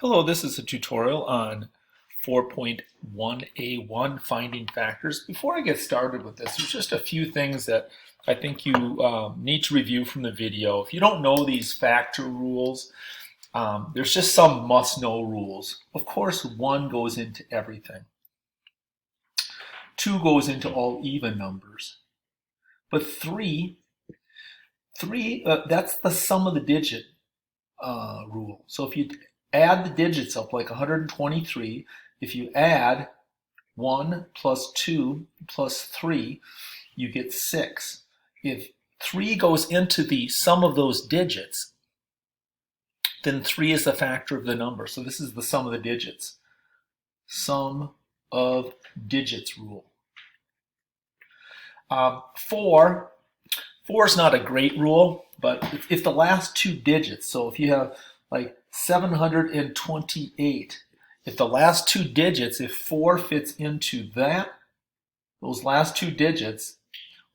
Hello, this is a tutorial on 4.1A1 finding factors. Before I get started with this, there's just a few things that I think you need to review from the video. If you don't know these factor rules, there's just some must-know rules. Of course, 1 goes into everything. 2 goes into all even numbers. But 3, that's the sum of the digit rule. So if you add the digits up like 123, if you add 1 plus 2 plus 3, you get 6. If 3 goes into the sum of those digits, then 3 is the factor of the number. So this is the sum of the digits. Sum of digits rule. 4 is not a great rule, but if the last two digits, so if you have like 728, if the last two digits, if 4 fits into those last two digits,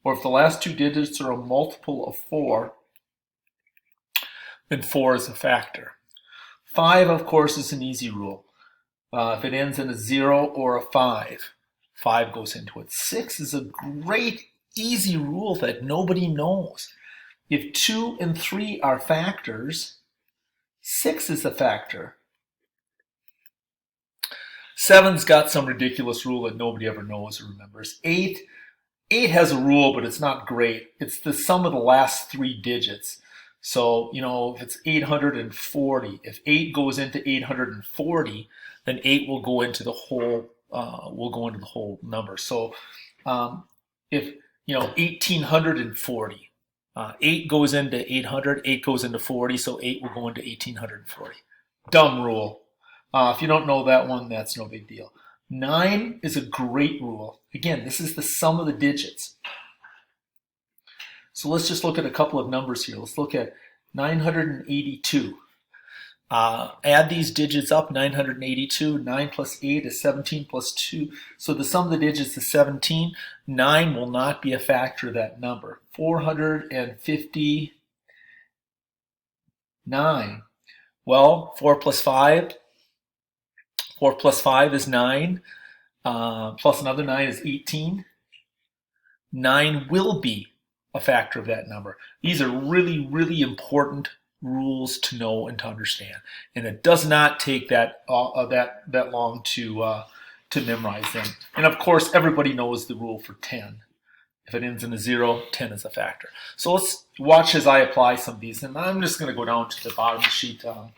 or if the last two digits are a multiple of 4, then 4 is a factor. 5, of course, is an easy rule. If it ends in a 0 or a 5, 5 goes into it. 6 is a great, easy rule that nobody knows. If 2 and 3 are factors, 6 is a factor. 7's got some ridiculous rule that nobody ever knows or remembers. 8 has a rule, but it's not great. It's the sum of the last three digits. So, if it's 840, if 8 goes into 840, then 8 will go into the whole number. So, if 1840, 8 goes into 800, 8 goes into 40, so 8 will go into 1840. Dumb rule. If you don't know that one, that's no big deal. 9 is a great rule. Again, this is the sum of the digits. So let's just look at a couple of numbers here. Let's look at 982. Add these digits up, 982. 9 plus 8 is 17 plus 2. So the sum of the digits is 17. 9 will not be a factor of that number. 459. Well, 4 plus 5 is 9. Plus another 9 is 18. 9 will be a factor of that number. These are really, really important rules to know and to understand, and it does not take that long to memorize them. And of course, everybody knows the rule for 10. If it ends in a 0, 10 is a factor. So let's watch as I apply some of these, and I'm just going to go down to the bottom of the sheet. I'll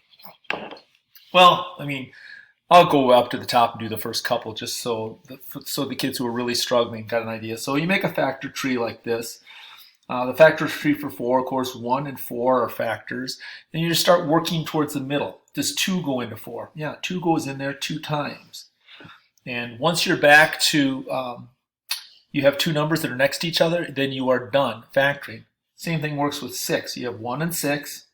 go up to the top and do the first couple, just so the kids who are really struggling got an idea. So you make a factor tree like this. The factor tree for 4, of course, 1 and 4 are factors. And you just start working towards the middle. Does 2 go into 4? Yeah, 2 goes in there 2 times. And once you're back to, you have two numbers that are next to each other, then you are done factoring. Same thing works with 6. You have 1 and 6.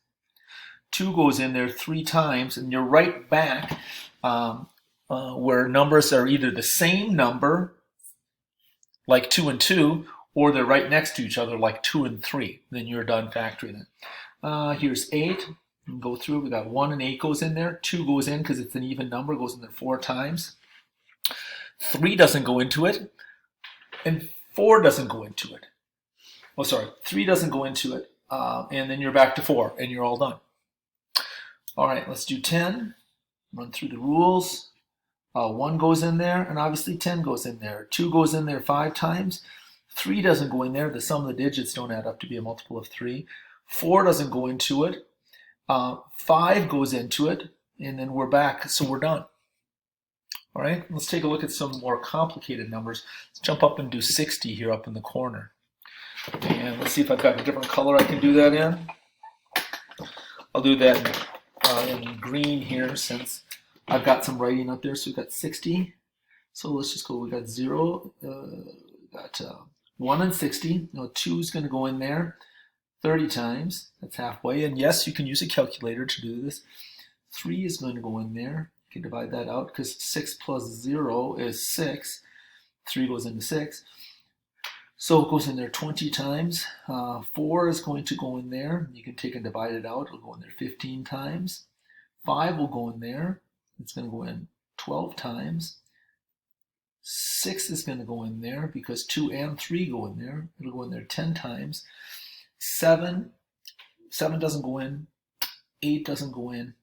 2 goes in there 3 times, and you're right back where numbers are either the same number, like 2 and 2, or they're right next to each other like 2 and 3. Then you're done factoring it. Here's 8. Go through. We got 1 and 8 goes in there. 2 goes in because it's an even number, goes in there 4 times. 3 doesn't go into it, and 4 doesn't go into it. 3 doesn't go into it, and then you're back to 4, and you're all done. All right, let's do 10. Run through the rules. 1 goes in there, and obviously 10 goes in there. 2 goes in there 5 times. 3 doesn't go in there. The sum of the digits don't add up to be a multiple of 3. 4 doesn't go into it. 5 goes into it, and then we're back, so we're done. All right, let's take a look at some more complicated numbers. Let's jump up and do 60 here up in the corner. And let's see if I've got a different color I can do that in. I'll do that in green here since I've got some writing up there. So we've got 60. So let's just go. We got 0. Got 1 and 60. Now 2 is going to go in there 30 times. That's halfway. And yes, you can use a calculator to do this. 3 is going to go in there. You can divide that out because 6 plus 0 is 6. 3 goes into 6. So it goes in there 20 times. 4 is going to go in there. You can take and divide it out. It'll go in there 15 times. 5 will go in there. It's going to go in 12 times. 6 is going to go in there because 2 and 3 go in there. It'll go in there 10 times. 7 doesn't go in. 8 doesn't go in.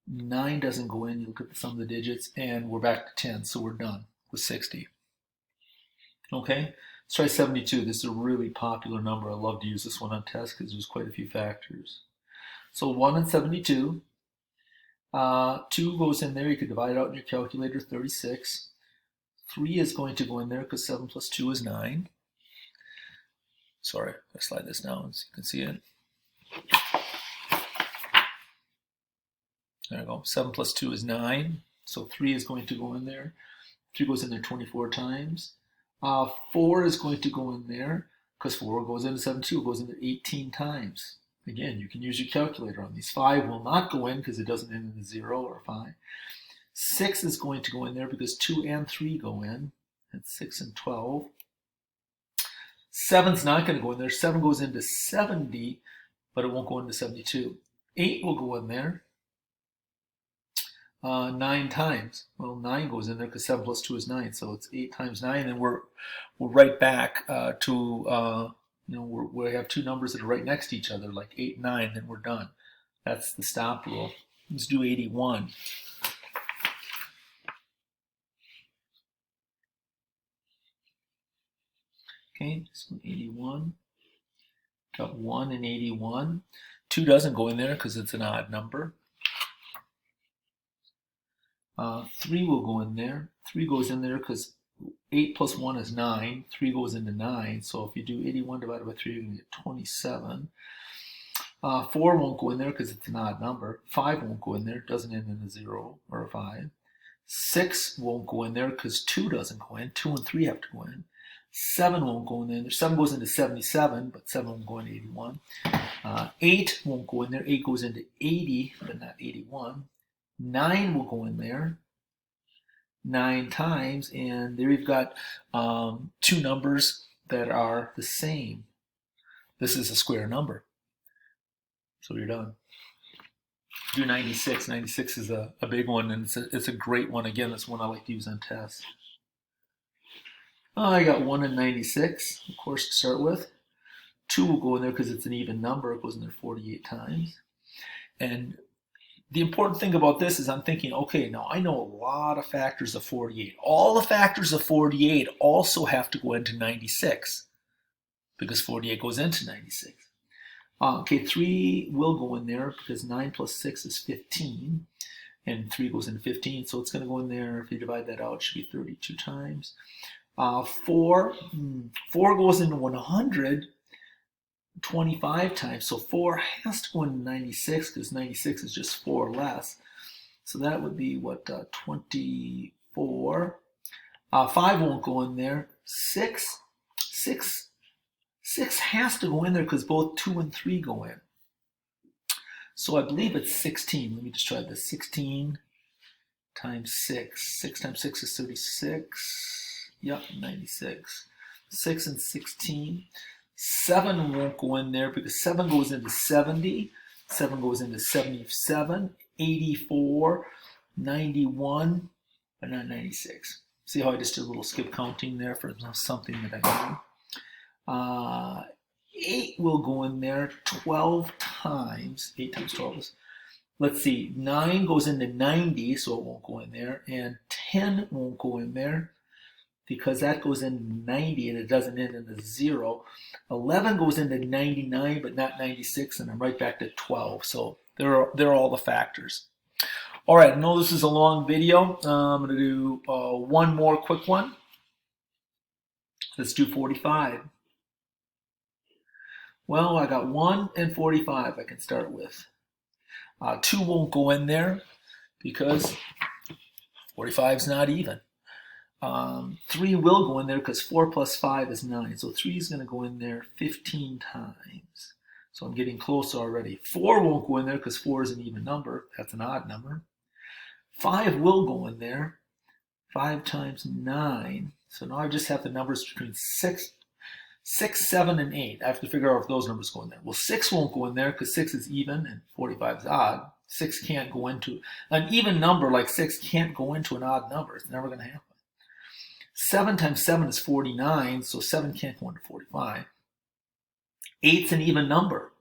9 doesn't go in. You look at the sum of the digits, and we're back to 10, so we're done with 60. Okay, let's try 72. This is a really popular number. I love to use this one on tests because there's quite a few factors. So 1 and 72. 2 goes in there. You could divide it out in your calculator, 36. 3 is going to go in there because 7 plus 2 is 9. Sorry, I slide this down so you can see it. There we go. 7 plus 2 is 9. So 3 is going to go in there. 3 goes in there 24 times. 4 is going to go in there because 4 goes into 72. It goes in there 18 times. Again, you can use your calculator on these. 5 will not go in because it doesn't end in a 0 or 5. 6 is going to go in there because 2 and 3 go in. That's 6 and 12. 7's not going to go in there. 7 goes into 70, but it won't go into 72. 8 will go in there 9 times. Well, 9 goes in there because 7 plus 2 is 9, so it's 8 times 9, and we're right back to we have two numbers that are right next to each other, like 8 and 9, then we're done. That's the stop rule. Let's do 81. Okay, so 81. Got 1 and 81. 2 doesn't go in there because it's an odd number. 3 will go in there. 3 goes in there because 8 plus 1 is 9. 3 goes into 9. So if you do 81 divided by 3, you're going to get 27. 4 won't go in there because it's an odd number. 5 won't go in there. It doesn't end in a 0 or a 5. 6 won't go in there because 2 doesn't go in. 2 and 3 have to go in. 7 won't go in there. 7 goes into 77, but 7 won't go into 81. 8 won't go in there. 8 goes into 80, but not 81. 9 will go in there 9 times, and there you've got two numbers that are the same. This is a square number, so you're done. Do 96. 96 is a big one, and it's a great one. Again, that's one I like to use on tests. I got 1 and 96, of course, to start with. 2 will go in there because it's an even number. It goes in there 48 times. And the important thing about this is I'm thinking, okay, now I know a lot of factors of 48. All the factors of 48 also have to go into 96 because 48 goes into 96. Okay, 3 will go in there because 9 plus 6 is 15, and 3 goes into 15, so it's going to go in there. If you divide that out, it should be 32 times. 4 goes into 100 25 times, so 4 has to go into 96 because 96 is just 4 less. So that would be what, 24. 5 won't go in there. 6 has to go in there because both 2 and 3 go in. So I believe it's 16. Let me just try this. 16 times 6. 6 times 6 is 36. Yep, 96. 6 and 16. 7 won't go in there because 7 goes into 70. 7 goes into 77, 84, 91, but not 96. See how I just did a little skip counting there for something that I knew. 8 will go in there 12 times. 8 times 12 is, let's see, 9 goes into 90, so it won't go in there. And 10 won't go in there because that goes into 90 and it doesn't end in a 0. 11 goes into 99, but not 96, and I'm right back to 12. So there are all the factors. All right, I know this is a long video. I'm going to do one more quick one. Let's do 45. Well, I got 1 and 45 I can start with. 2 won't go in there because 45 is not even. 3 will go in there because 4 plus 5 is 9. So 3 is going to go in there 15 times. So I'm getting closer already. 4 won't go in there because 4 is an even number. That's an odd number. 5 will go in there. 5 times 9. So now I just have the numbers between 6, 7, and 8. I have to figure out if those numbers go in there. Well, 6 won't go in there because 6 is even and 45 is odd. 6 can't go into an even number like 6 can't go into an odd number. It's never going to happen. 7 times 7 is 49, so 7 can't go into 45. 8's an even number.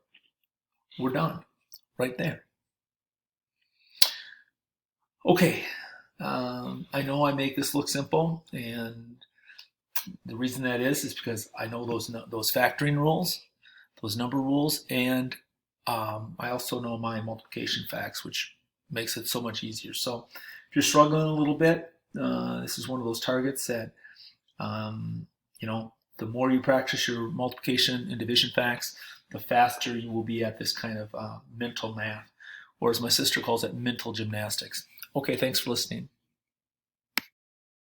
We're done right there. Okay, I know I make this look simple, and the reason that is because I know those factoring rules, those number rules, and I also know my multiplication facts, which makes it so much easier. So if you're struggling a little bit, this is one of those targets that, the more you practice your multiplication and division facts, the faster you will be at this kind of mental math, or as my sister calls it, mental gymnastics. Okay, thanks for listening.